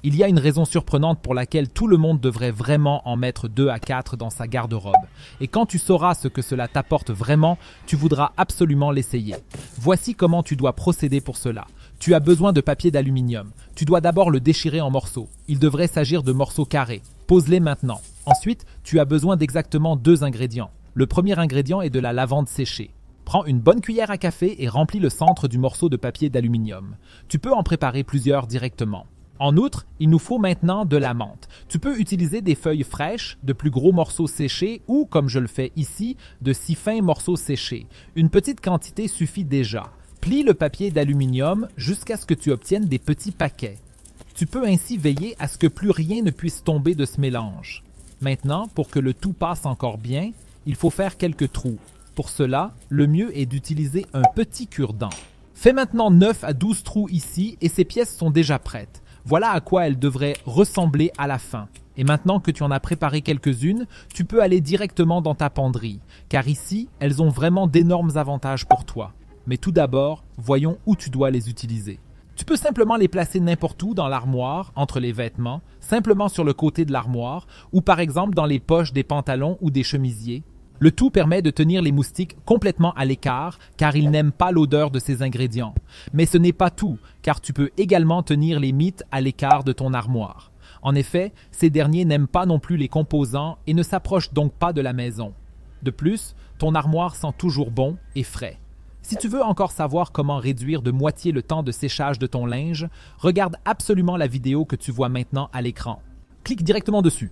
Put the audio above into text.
Il y a une raison surprenante pour laquelle tout le monde devrait vraiment en mettre 2 à 4 dans sa garde-robe. Et quand tu sauras ce que cela t'apporte vraiment, tu voudras absolument l'essayer. Voici comment tu dois procéder pour cela. Tu as besoin de papier d'aluminium. Tu dois d'abord le déchirer en morceaux. Il devrait s'agir de morceaux carrés. Pose-les maintenant. Ensuite, tu as besoin d'exactement 2 ingrédients. Le premier ingrédient est de la lavande séchée. Prends une bonne cuillère à café et remplis le centre du morceau de papier d'aluminium. Tu peux en préparer plusieurs directement. En outre, il nous faut maintenant de la menthe. Tu peux utiliser des feuilles fraîches, de plus gros morceaux séchés ou, comme je le fais ici, de si fins morceaux séchés. Une petite quantité suffit déjà. Plie le papier d'aluminium jusqu'à ce que tu obtiennes des petits paquets. Tu peux ainsi veiller à ce que plus rien ne puisse tomber de ce mélange. Maintenant, pour que le tout passe encore bien, il faut faire quelques trous. Pour cela, le mieux est d'utiliser un petit cure-dent. Fais maintenant 9 à 12 trous ici et ces pièces sont déjà prêtes. Voilà à quoi elles devraient ressembler à la fin. Et maintenant que tu en as préparé quelques-unes, tu peux aller directement dans ta penderie, car ici, elles ont vraiment d'énormes avantages pour toi. Mais tout d'abord, voyons où tu dois les utiliser. Tu peux simplement les placer n'importe où dans l'armoire, entre les vêtements, simplement sur le côté de l'armoire, ou par exemple dans les poches des pantalons ou des chemisiers. Le tout permet de tenir les moustiques complètement à l'écart car ils n'aiment pas l'odeur de ces ingrédients. Mais ce n'est pas tout, car tu peux également tenir les mites à l'écart de ton armoire. En effet, ces derniers n'aiment pas non plus les composants et ne s'approchent donc pas de la maison. De plus, ton armoire sent toujours bon et frais. Si tu veux encore savoir comment réduire de moitié le temps de séchage de ton linge, regarde absolument la vidéo que tu vois maintenant à l'écran. Clique directement dessus.